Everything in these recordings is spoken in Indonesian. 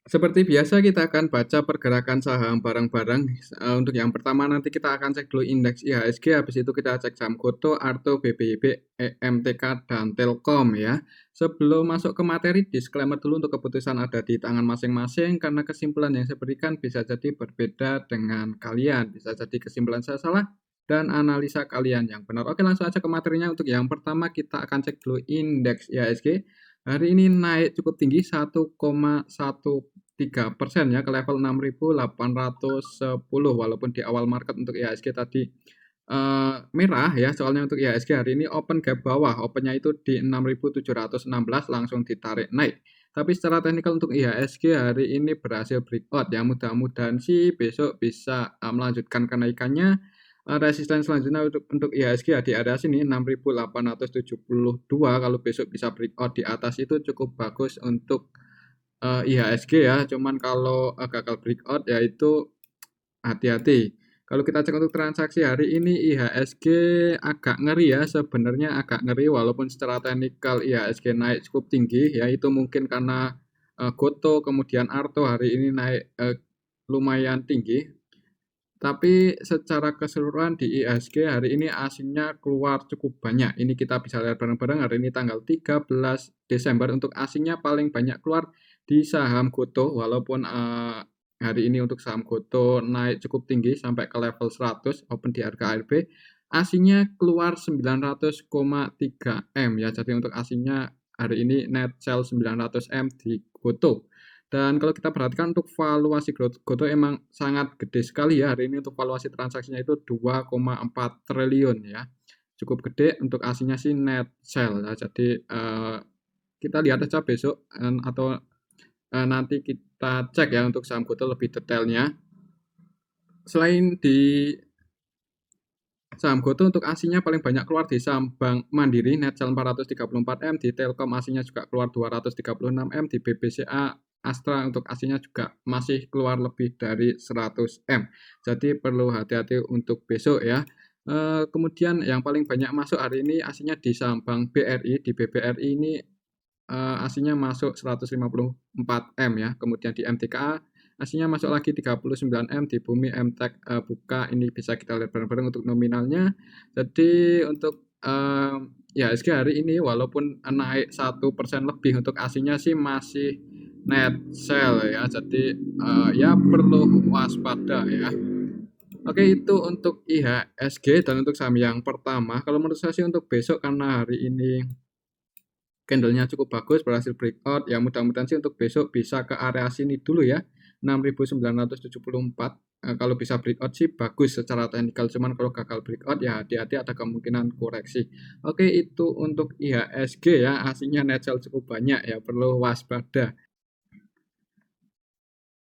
Seperti biasa kita akan baca pergerakan saham bareng-bareng. Untuk yang pertama nanti kita akan cek dulu indeks IHSG, habis itu kita cek saham Goto, Arto, BBIB, MTK, dan Telkom ya. Sebelum masuk ke materi, disclaimer dulu untuk keputusan ada di tangan masing-masing karena kesimpulan yang saya berikan bisa jadi berbeda dengan kalian. Bisa jadi kesimpulan saya salah dan analisa kalian yang benar. Oke, langsung aja ke materinya. Untuk yang pertama kita akan cek dulu indeks IHSG. Hari ini naik cukup tinggi 1,13% ya ke level 6.810 walaupun di awal market untuk IHSG tadi merah ya, soalnya untuk IHSG hari ini open gap bawah, opennya itu di 6.716 langsung ditarik naik. Tapi secara teknikal untuk IHSG hari ini berhasil breakout ya, mudah-mudahan sih besok bisa melanjutkan kenaikannya. Resisten selanjutnya untuk IHSG ya di area sini 6.872, kalau besok bisa breakout di atas itu cukup bagus untuk IHSG ya, cuman kalau gagal breakout ya itu hati-hati. Kalau kita cek untuk transaksi hari ini IHSG agak ngeri ya, sebenarnya agak ngeri walaupun secara teknikal IHSG naik cukup tinggi ya, itu mungkin karena Goto kemudian Arto hari ini naik lumayan tinggi. Tapi secara keseluruhan di IHSG hari ini asingnya keluar cukup banyak. Ini kita bisa lihat bareng-bareng hari ini tanggal 13 Desember untuk asingnya paling banyak keluar di saham Goto walaupun hari ini untuk saham Goto naik cukup tinggi sampai ke level 100 open di harga ARB. Asingnya keluar 900,3 M ya. Jadi untuk asingnya hari ini net sell 900 M di Goto. Dan kalau kita perhatikan untuk valuasi Goto emang sangat gede sekali ya hari ini, untuk valuasi transaksinya itu 2,4 triliun ya. Cukup gede, untuk aslinya sih net sell ya. Jadi kita lihat aja besok atau nanti kita cek ya untuk saham Goto lebih detailnya. Selain di saham Goto untuk aslinya paling banyak keluar di saham Bank Mandiri net sell 434 M, di Telkom aslinya juga keluar 236 M, di BBCA Astra untuk aslinya juga masih keluar lebih dari 100 M. Jadi perlu hati-hati untuk besok ya. Kemudian yang paling banyak masuk hari ini aslinya di saham Bank BRI, di BBRI ini aslinya masuk 154 M ya. Kemudian di MTKA aslinya masuk lagi 39 M, di Bumi MTEK buka, ini bisa kita lihat bareng-bareng untuk nominalnya. Jadi untuk ya IHSG hari ini walaupun naik 1% lebih, untuk aslinya sih masih net sell ya. Jadi ya perlu waspada ya. Oke, itu untuk IHSG dan untuk saham yang pertama. Kalau menurut saya sih untuk besok karena hari ini candlenya cukup bagus, berhasil breakout. Ya mudah-mudahan sih untuk besok bisa ke area sini dulu ya, 6.974. Kalau bisa breakout sih bagus secara teknikal, cuman kalau gagal breakout ya hati-hati, ada kemungkinan koreksi. Oke, itu untuk IHSG ya, aslinya net sell cukup banyak ya, perlu waspada.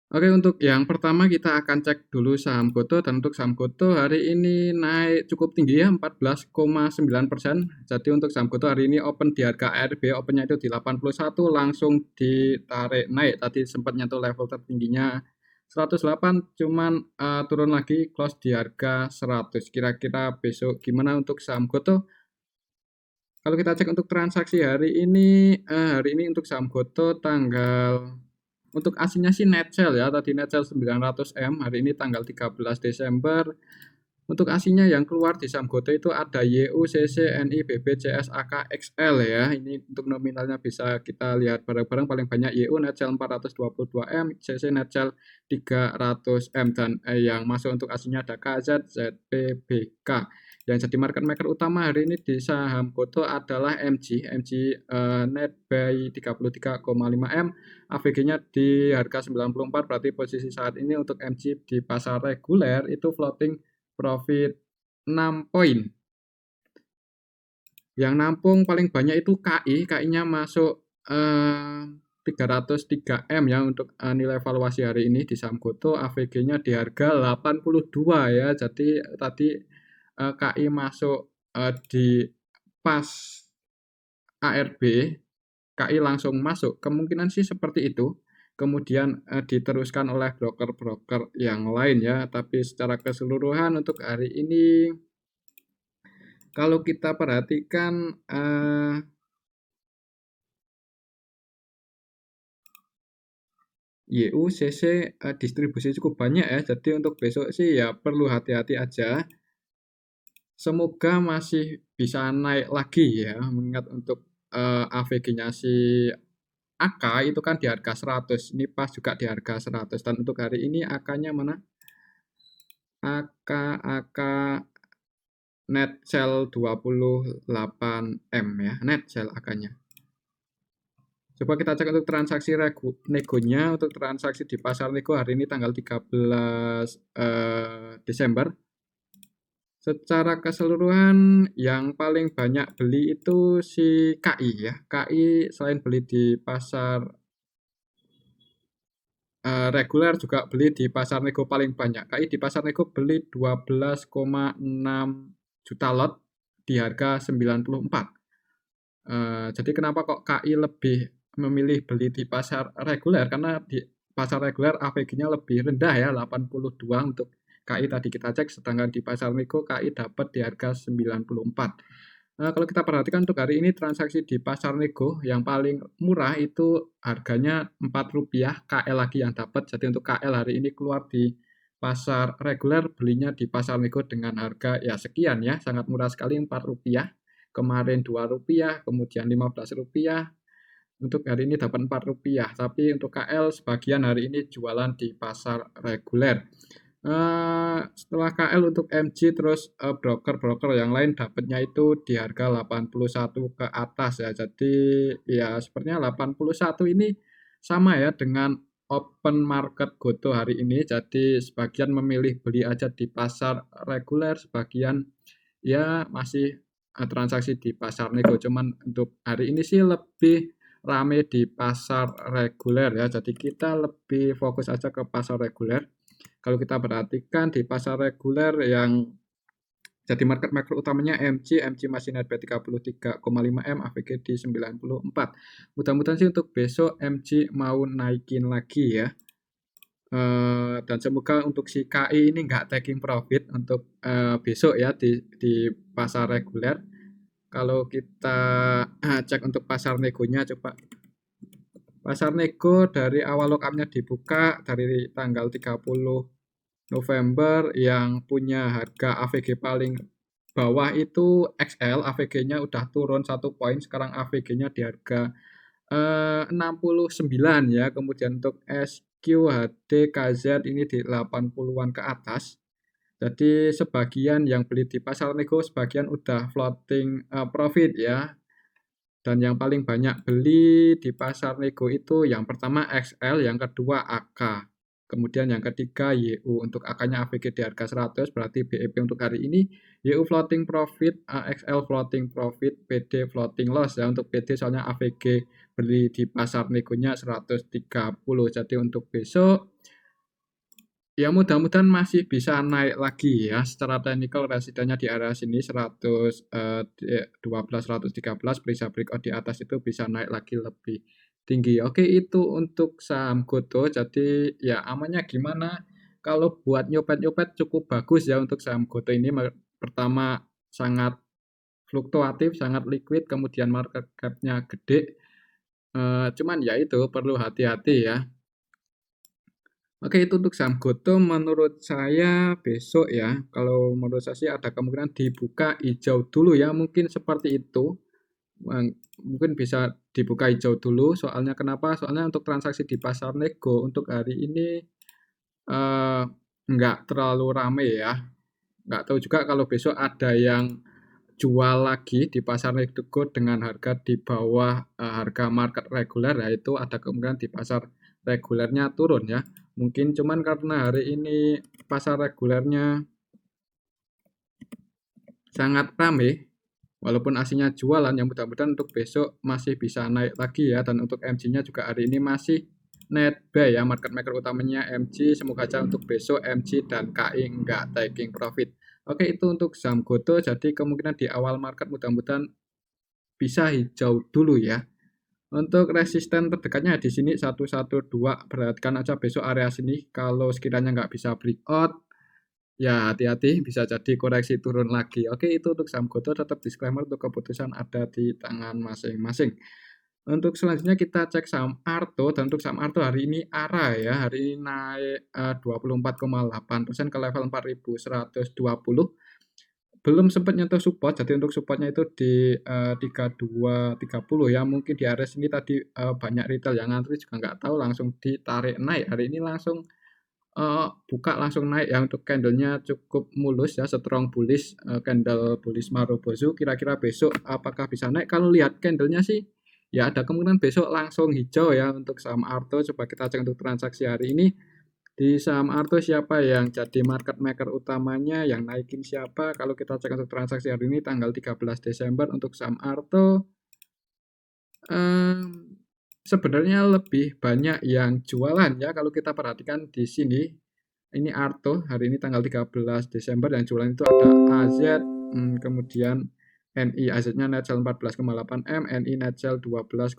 Oke, untuk yang pertama kita akan cek dulu saham Goto, dan untuk saham Goto hari ini naik cukup tinggi ya, 14,9%. Jadi untuk saham Goto hari ini open di harga ARB, opennya itu di 81 langsung ditarik naik. Tadi sempat nyentuh level tertingginya 108, cuman turun lagi close di harga 100. Kira-kira besok gimana untuk saham Goto? Kalau kita cek untuk transaksi hari ini untuk saham Goto untuk aslinya sih net sell ya, tadi net sell 900 M, hari ini tanggal 13 Desember. Untuk aslinya yang keluar di saham Goto itu ada YU, CC, NI, BB, CS, AK, XL ya. Ini untuk nominalnya bisa kita lihat bareng-bareng, paling banyak YU net sell 422 M, CC net sell 300 M, dan yang masuk untuk aslinya ada KZ, ZP, BK. Yang jadi market maker utama hari ini di saham Goto adalah MG net buy 33,5 M, AVG-nya di harga 94, berarti posisi saat ini untuk MG di pasar reguler itu floating profit 6 poin. Yang nampung paling banyak itu KI-nya masuk 303 M ya untuk nilai valuasi hari ini di saham Goto, AVG-nya di harga 82 ya. Jadi tadi KI masuk di pas ARB, KI langsung masuk, kemungkinan sih seperti itu. Kemudian diteruskan oleh broker-broker yang lain ya. Tapi secara keseluruhan untuk hari ini kalau kita perhatikan YU, CC, distribusi cukup banyak ya. Jadi untuk besok sih ya perlu hati-hati aja. Semoga masih bisa naik lagi ya, mengingat untuk AVG-nya si AK itu kan di harga 100, ini pas juga di harga 100. Dan untuk hari ini AK-nya mana? AK net sell 28M ya, net sell AK-nya. Coba kita cek untuk transaksi negonya, untuk transaksi di pasar nego hari ini tanggal 13 Desember. Secara keseluruhan yang paling banyak beli itu si KI ya. KI selain beli di pasar reguler juga beli di pasar nego paling banyak. KI di pasar nego beli 12,6 juta lot di harga 94. Jadi kenapa kok KI lebih memilih beli di pasar reguler? Karena di pasar reguler AVG-nya lebih rendah ya, 82 untuk KI tadi kita cek, sedangkan di pasar nego KI dapat di harga 94. Kalau kita perhatikan untuk hari ini transaksi di pasar nego yang paling murah itu harganya Rp4, KL lagi yang dapat. Jadi untuk KL hari ini keluar di pasar reguler, belinya di pasar nego dengan harga ya sekian ya, sangat murah sekali Rp4. Kemarin Rp2, kemudian Rp15. Untuk hari ini dapat Rp4. Tapi untuk KL sebagian hari ini jualan di pasar reguler. Setelah KL untuk MG terus broker-broker yang lain dapatnya itu di harga 81 ke atas ya. Jadi ya sepertinya 81 ini sama ya dengan open market Goto hari ini. Jadi sebagian memilih beli aja di pasar reguler, sebagian ya masih transaksi di pasar nego. Cuman untuk hari ini sih lebih rame di pasar reguler ya. Jadi kita lebih fokus aja ke pasar reguler. Kalau kita perhatikan di pasar reguler yang jadi market maker utamanya MG masih net B33,5M, AVG di 94. Mudah-mudahan sih untuk besok MG mau naikin lagi ya. Dan semoga untuk si KI ini nggak taking profit untuk besok ya di pasar reguler. Kalau kita cek untuk pasar negonya coba. Pasar nego dari awal lockupnya dibuka dari tanggal 30 November yang punya harga AVG paling bawah itu XL, AVG-nya udah turun 1 poin, sekarang AVG-nya di harga 69 ya. Kemudian untuk SQ, HD, KZ ini di 80-an ke atas. Jadi sebagian yang beli di pasar nego, sebagian udah floating profit ya. Dan yang paling banyak beli di pasar nego itu yang pertama XL, yang kedua AK. Kemudian yang ketiga YU. Untuk AK-nya AVG di harga 100, berarti BEP untuk hari ini YU floating profit, XL floating profit, PD floating loss ya. Untuk PD soalnya AVG beli di pasar negonya 130. Jadi untuk besok ya mudah-mudahan masih bisa naik lagi ya. Secara teknikal residennya di area sini 112, 113, bisa breakout di atas itu bisa naik lagi lebih tinggi. Oke, itu untuk saham Goto. Jadi ya amannya gimana? Kalau buat nyopet-nyopet cukup bagus ya untuk saham Goto ini. Pertama sangat fluktuatif, sangat liquid, kemudian market cap-nya gede. Cuman ya itu perlu hati-hati ya. Oke, itu untuk saham Goto menurut saya besok ya, kalau menurut saya sih ada kemungkinan dibuka hijau dulu ya, mungkin seperti itu. Mungkin bisa dibuka hijau dulu, soalnya kenapa? Soalnya untuk transaksi di pasar nego untuk hari ini eh, nggak terlalu rame ya. Nggak tahu juga kalau besok ada yang jual lagi di pasar nego dengan harga di bawah harga market reguler, yaitu ada kemungkinan di pasar regulernya turun ya. Mungkin cuman karena hari ini pasar regulernya sangat ramai, walaupun aslinya jualan, yang mudah-mudahan untuk besok masih bisa naik lagi ya. Dan untuk MG-nya juga hari ini masih net buy ya, market maker utamanya MG. Semoga aja untuk besok MG dan KI nggak taking profit. Oke, itu untuk saham Goto. Jadi kemungkinan di awal market mudah-mudahan bisa hijau dulu ya. Untuk resisten terdekatnya di sini 112, perhatikan aja besok area sini. Kalau sekiranya nggak bisa breakout, ya hati-hati bisa jadi koreksi turun lagi. Oke, itu untuk saham Goto, tetap disclaimer untuk keputusan ada di tangan masing-masing. Untuk selanjutnya kita cek saham Arto, dan untuk saham Arto hari ini arah ya, hari ini naik 24,8% ke level 4.120. Belum sempat nyentuh support, jadi untuk supportnya itu di 3230 ya. Mungkin di area sini tadi banyak retail yang ngantri juga nggak tahu, langsung ditarik naik. Hari ini langsung buka langsung naik ya. Untuk candlenya cukup mulus ya, strong bullish, candle bullish Marubozu. Kira-kira besok apakah bisa naik? Kalau lihat candlenya sih ya ada kemungkinan besok langsung hijau ya untuk saham Arto. Coba kita cek untuk transaksi hari ini. Di saham Arto siapa yang jadi market maker utamanya, yang naikin siapa? Kalau kita cek untuk transaksi hari ini tanggal 13 Desember untuk saham Arto, sebenarnya lebih banyak yang jualan ya. Kalau kita perhatikan di sini, ini Arto hari ini tanggal 13 Desember yang jualan itu ada AZ, kemudian NI, AZ-nya net sell 14,8 M, NI net sell 12,4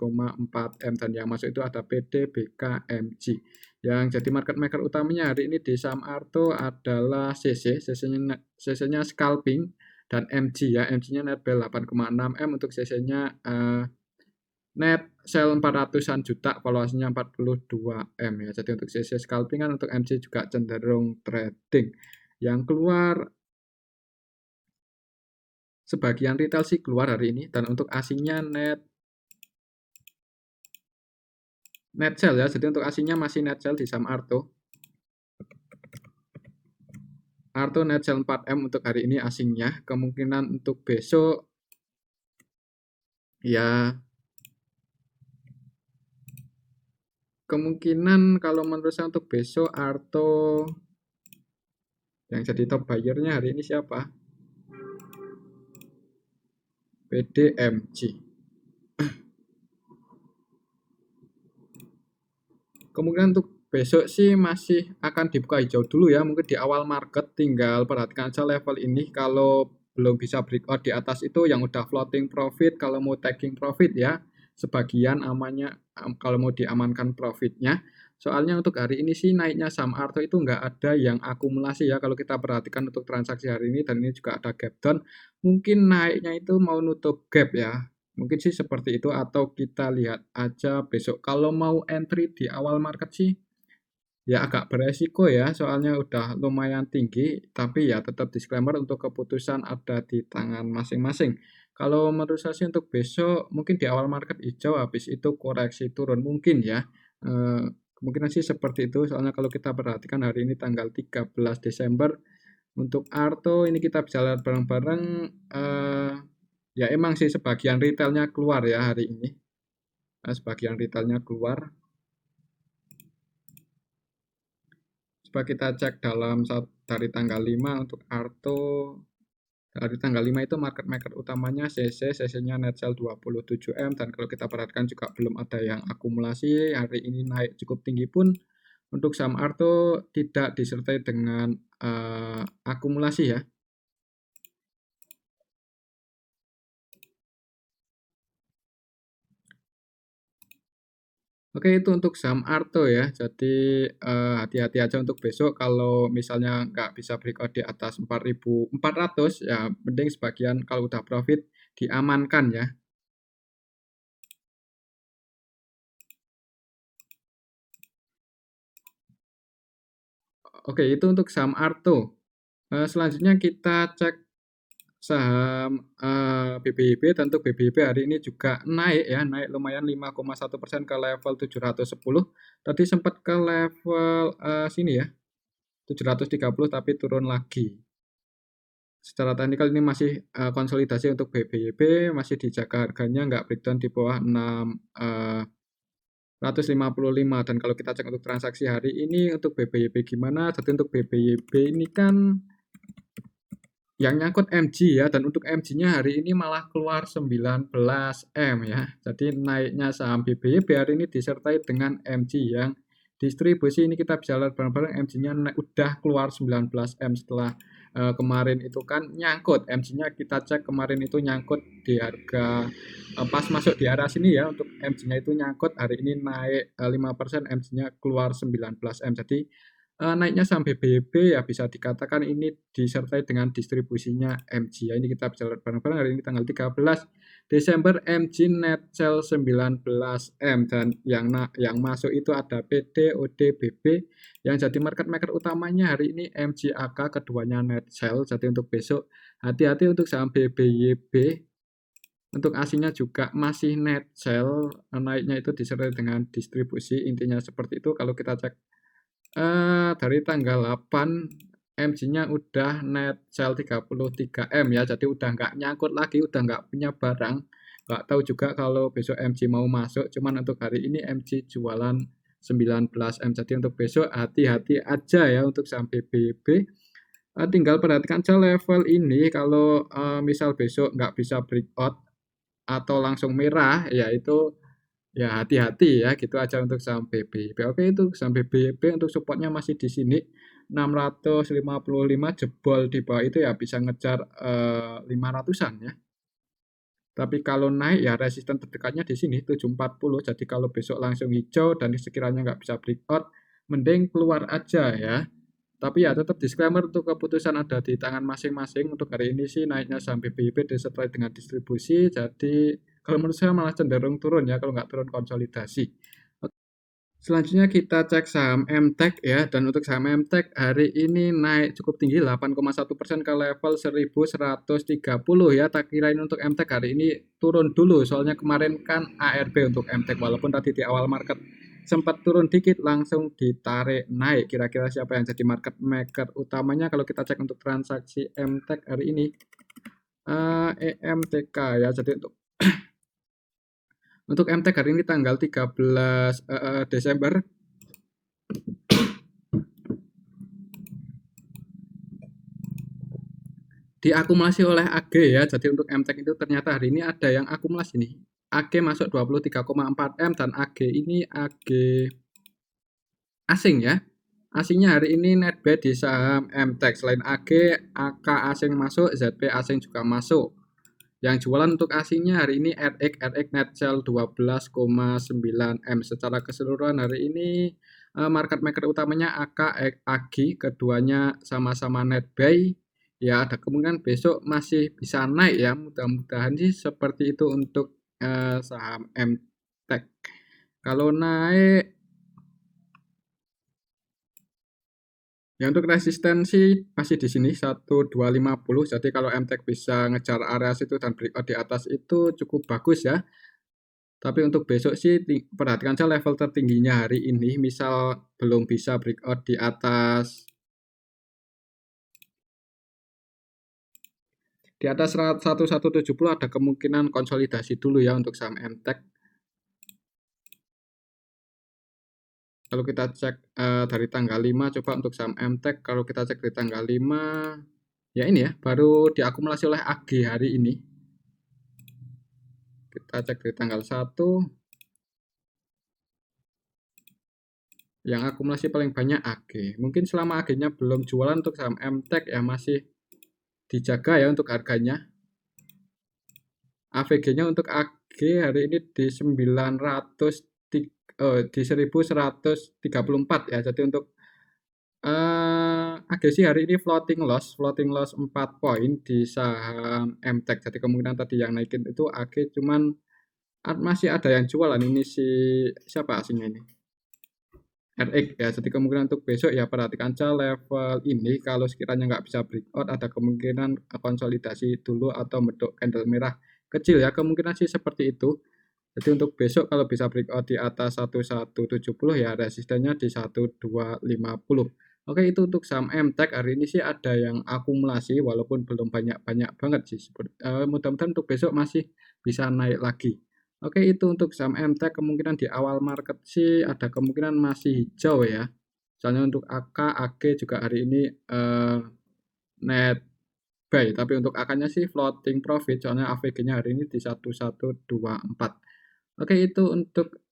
M, dan yang masuk itu ada PD, BK, MG. Yang jadi market maker utamanya hari ini di saham Arto adalah CC-nya scalping, dan MG ya, MG-nya net bell 8,6 M, untuk CC-nya net sell 400-an juta, valuasinya 42 M ya. Jadi untuk CC scalping kan, untuk MG juga cenderung trading. Yang keluar sebagian retail sih keluar hari ini, dan untuk asingnya net sell ya. Jadi untuk asingnya masih net sell di saham Arto. Arto net sell 4M untuk hari ini asingnya. Kemungkinan untuk besok ya, kemungkinan kalau menurut saya untuk besok Arto yang jadi top buyer-nya hari ini siapa? PDMG. Kemungkinan untuk besok sih masih akan dibuka hijau dulu ya. Mungkin di awal market tinggal perhatikan aja level ini. Kalau belum bisa breakout di atas itu yang udah floating profit, kalau mau taking profit ya, sebagian amannya kalau mau diamankan profitnya. Soalnya untuk hari ini sih naiknya saham Arto itu nggak ada yang akumulasi ya. Kalau kita perhatikan untuk transaksi hari ini, dan ini juga ada gap down, mungkin naiknya itu mau nutup gap ya. Mungkin sih seperti itu, atau kita lihat aja besok. Kalau mau entry di awal market sih ya agak beresiko ya, soalnya udah lumayan tinggi, tapi ya tetap disclaimer untuk keputusan ada di tangan masing-masing. Kalau menurut saya sih untuk besok mungkin di awal market hijau, habis itu koreksi turun mungkin ya. Kemungkinan sih seperti itu, soalnya kalau kita perhatikan hari ini tanggal 13 Desember untuk Arto ini kita bisa lihat bareng-bareng, ya emang sih sebagian retailnya keluar ya hari ini. Sebagian retailnya keluar. Coba kita cek dalam dari tanggal 5 untuk Arto. Dari tanggal 5 itu market maker utamanya CC-nya net sell 27 M, dan kalau kita perhatikan juga belum ada yang akumulasi. Hari ini naik cukup tinggi pun untuk saham Arto tidak disertai dengan akumulasi ya. Oke, itu untuk saham Arto ya. Jadi hati-hati aja untuk besok. Kalau misalnya nggak bisa breakout di atas 4.400 ya, mending sebagian kalau udah profit diamankan ya. Oke, itu untuk saham Arto. Selanjutnya kita cek saham BBIB. Tentu BBIB hari ini juga naik ya, naik lumayan 5,1% ke level 710. Tadi sempat ke level sini ya, 730, tapi turun lagi. Secara teknikal ini masih konsolidasi untuk BBYB, masih dijaga harganya, nggak breakdown di bawah 655. Dan kalau kita cek untuk transaksi hari ini untuk BBYB gimana? Jadi untuk BBYB ini kan yang nyangkut MG ya, dan untuk MG-nya hari ini malah keluar 19 M ya. Jadi naiknya saham BBYB hari ini disertai dengan MG yang distribusi. Ini kita bisa lihat bareng-bareng MG-nya udah keluar 19 M setelah kemarin itu kan nyangkut. MG-nya kita cek kemarin itu nyangkut di harga pas masuk di area sini ya. Untuk MG-nya itu nyangkut, hari ini naik 5%, MG-nya keluar 19 M. Jadi naiknya saham BBYB ya bisa dikatakan ini disertai dengan distribusinya MG ya. Ini kita bisa lihat bareng-bareng hari ini tanggal 13 Desember MG net sell 19M dan yang masuk itu ada PD, OD, BB. Yang jadi market maker utamanya hari ini MGAK, keduanya net sell. Jadi untuk besok hati-hati untuk saham BBYB. Untuk asingnya juga masih net sell, naiknya itu disertai dengan distribusi. Intinya seperti itu. Kalau kita cek dari tanggal 8 MG-nya udah net sell 33M ya, jadi udah nggak nyangkut lagi, udah nggak punya barang. Nggak tahu juga kalau besok MG mau masuk, cuman untuk hari ini MG jualan 19M. Jadi untuk besok hati-hati aja ya untuk saham BBYB. Tinggal perhatikan aja level ini, kalau misal besok nggak bisa breakout atau langsung merah, ya itu ya hati-hati ya, gitu aja untuk saham BBYB. Oke, itu saham BBYB untuk supportnya masih di sini 655, jebol di bawah itu ya bisa ngejar 500-an ya. Tapi kalau naik ya resisten terdekatnya di sini 740. Jadi kalau besok langsung hijau dan sekiranya nggak bisa breakout, mending keluar aja ya. Tapi ya tetap disclaimer untuk keputusan ada di tangan masing-masing. Untuk hari ini sih naiknya saham BBYB disertai dengan distribusi. Jadi kalau menurut saya malah cenderung turun ya, kalau nggak turun konsolidasi. Selanjutnya kita cek saham MTEK ya, dan untuk saham MTEK hari ini naik cukup tinggi 8,1% ke level 1130 ya. Tak kirain untuk MTEK hari ini turun dulu, soalnya kemarin kan ARB untuk MTEK, walaupun tadi di awal market sempat turun dikit langsung ditarik naik. Kira-kira siapa yang jadi market maker utamanya kalau kita cek untuk transaksi MTEK hari ini? EMTK ya. Jadi untuk MTEK hari ini tanggal 13 Desember diakumulasi oleh AG ya. Jadi untuk MTEK itu ternyata hari ini ada yang akumulasi nih. AG masuk 23,4M dan AG ini AG asing ya. Asingnya hari ini net buy di saham MTEK. Selain AG, AK asing masuk, ZP asing juga masuk. Yang jualan untuk asingnya hari ini RX net sell 12,9M. Secara keseluruhan hari ini market maker utamanya AK, AGI, keduanya sama-sama net buy. Ya, ada kemungkinan besok masih bisa naik ya. Mudah-mudahan sih seperti itu untuk saham MTEK. Kalau naik, ya untuk resistensi masih di sini 1250. Jadi kalau MTEK bisa ngejar area situ dan breakout di atas itu cukup bagus ya. Tapi untuk besok sih perhatikan saja level tertingginya hari ini. Misal belum bisa breakout di atas 1170, ada kemungkinan konsolidasi dulu ya untuk saham MTEK. Kalau kita cek dari tanggal 5 coba untuk saham MTEK, kalau kita cek di tanggal 5 ya ini ya, baru diakumulasi oleh AG hari ini. Kita cek di tanggal 1. Yang akumulasi paling banyak AG. Mungkin selama AG-nya belum jualan untuk saham MTEK ya masih dijaga ya untuk harganya. AVG-nya untuk AG hari ini di 1134 ya. Jadi untuk AG sih hari ini floating loss 4 poin di saham MTEK. Jadi kemungkinan tadi yang naikin itu AG, cuman masih ada yang jualan. Ini si siapa asingnya ini? RX ya. Jadi kemungkinan untuk besok ya perhatikan aja level ini, kalau sekiranya nggak bisa breakout ada kemungkinan konsolidasi dulu atau bentuk candle merah kecil ya, kemungkinan sih seperti itu. Jadi untuk besok kalau bisa breakout di atas 1170 ya resistennya di 1250. Oke, itu untuk saham MTEK hari ini sih ada yang akumulasi walaupun belum banyak-banyak banget sih. Mudah-mudahan untuk besok masih bisa naik lagi. Oke, itu untuk saham MTEK kemungkinan di awal market sih ada kemungkinan masih hijau ya. Soalnya untuk AK, AG juga hari ini net buy, tapi untuk AK-nya sih floating profit, soalnya AVG-nya hari ini di 1124. Oke, itu untuk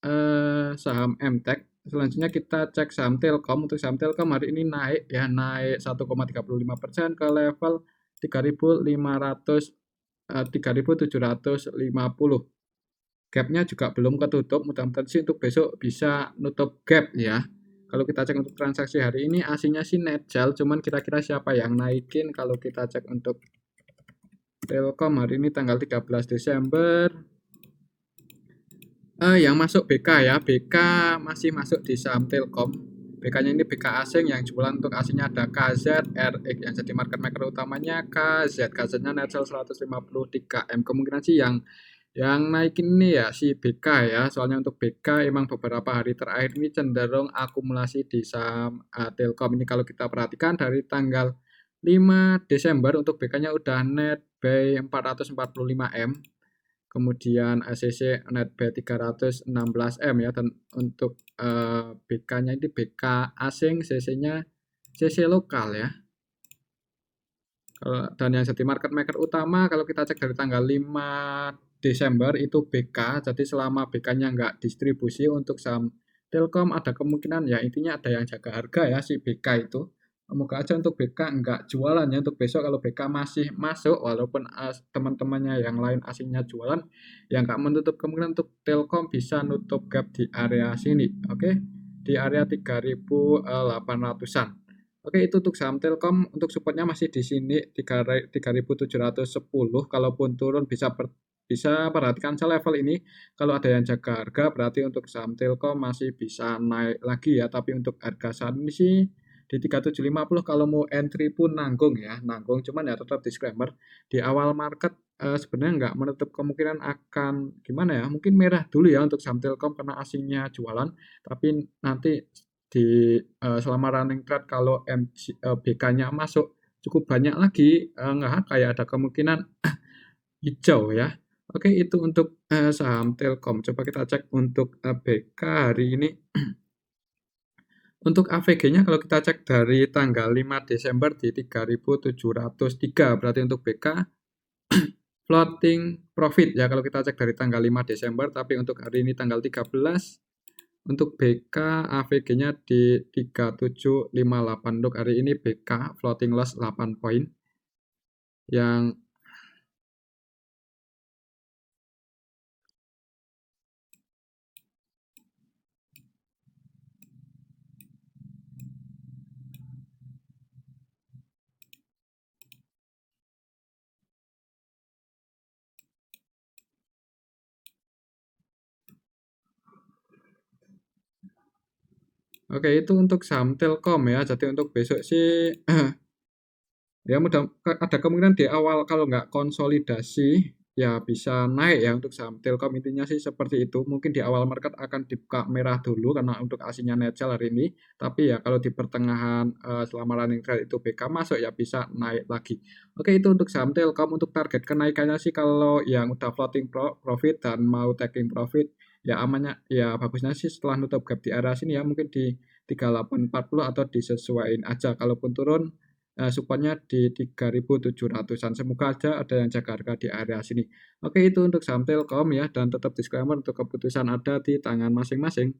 saham MTEK. Selanjutnya kita cek saham Telkom. Untuk saham Telkom hari ini naik ya, naik 1,35% ke level 3.750. Gapnya juga belum ketutup, mudah-mudahan sih untuk besok bisa nutup gap ya. Kalau kita cek untuk transaksi hari ini aslinya sih netjal, cuman kira-kira siapa yang naikin kalau kita cek untuk Telkom hari ini tanggal 13 Desember. Yang masuk BK ya, BK masih masuk di saham Telkom. BK-nya ini BK asing yang jualan untuk asingnya ada KZ, RX yang jadi market maker utamanya KZ. KZ-nya net sell 153M. Kemungkinan sih yang naikin ini ya si BK ya. Soalnya untuk BK emang beberapa hari terakhir ini cenderung akumulasi di saham Telkom. Ini kalau kita perhatikan dari tanggal 5 Desember untuk BK-nya udah net buy 445M. Kemudian ACC net B 316M ya, dan untuk BK-nya ini BK asing, CC-nya CC lokal ya. Dan yang jadi market maker utama kalau kita cek dari tanggal 5 Desember itu BK, jadi selama BK-nya nggak distribusi untuk saham Telkom ada kemungkinan ya intinya ada yang jaga harga ya si BK itu. Semoga aja untuk BK nggak jualan ya untuk besok. Kalau BK masih masuk walaupun teman-temannya yang lain asingnya jualan, yang nggak menutup kemungkinan untuk Telkom bisa nutup gap di area sini, oke, di area 3.800-an. Oke, itu untuk saham Telkom. Untuk supportnya masih di sini 3.710. Kalaupun turun bisa perhatikan saya level ini. Kalau ada yang jaga harga berarti untuk saham Telkom masih bisa naik lagi ya. Tapi untuk harga saat ini sih di 3750 kalau mau entry pun nanggung ya, nanggung. Cuman ya tetap disclaimer di awal market sebenarnya nggak menutup kemungkinan akan gimana ya, mungkin merah dulu ya untuk saham Telkom karena asingnya jualan, tapi nanti di selama running trade kalau BK-nya masuk cukup banyak lagi, nggak kayak ada kemungkinan hijau ya. Oke, itu untuk saham Telkom. Coba kita cek untuk BK hari ini. Untuk AVG-nya kalau kita cek dari tanggal 5 Desember di 3.703, berarti untuk BK floating profit ya kalau kita cek dari tanggal 5 Desember, tapi untuk hari ini tanggal 13 untuk BK AVG-nya di 3758. Untuk hari ini BK floating loss 8 poin. Yang oke, itu untuk saham Telkom ya. Jadi untuk besok sih ya mudah ada kemungkinan di awal kalau nggak konsolidasi ya bisa naik ya untuk saham Telkom, intinya sih seperti itu. Mungkin di awal market akan dibuka merah dulu karena untuk aslinya netjal hari ini, tapi ya kalau di pertengahan selama running trade itu BK masuk ya bisa naik lagi. Oke, itu untuk saham Telkom. Untuk target kenaikannya sih kalau yang udah floating profit dan mau taking profit ya amannya ya bagusnya sih setelah nutup gap di area sini ya, mungkin di 3840 atau disesuaikan aja. Kalaupun turun supportnya di 3.700-an. Semoga aja ada yang jaga harga di area sini. Oke, itu untuk saham Telkom ya, dan tetap disclaimer untuk keputusan ada di tangan masing-masing.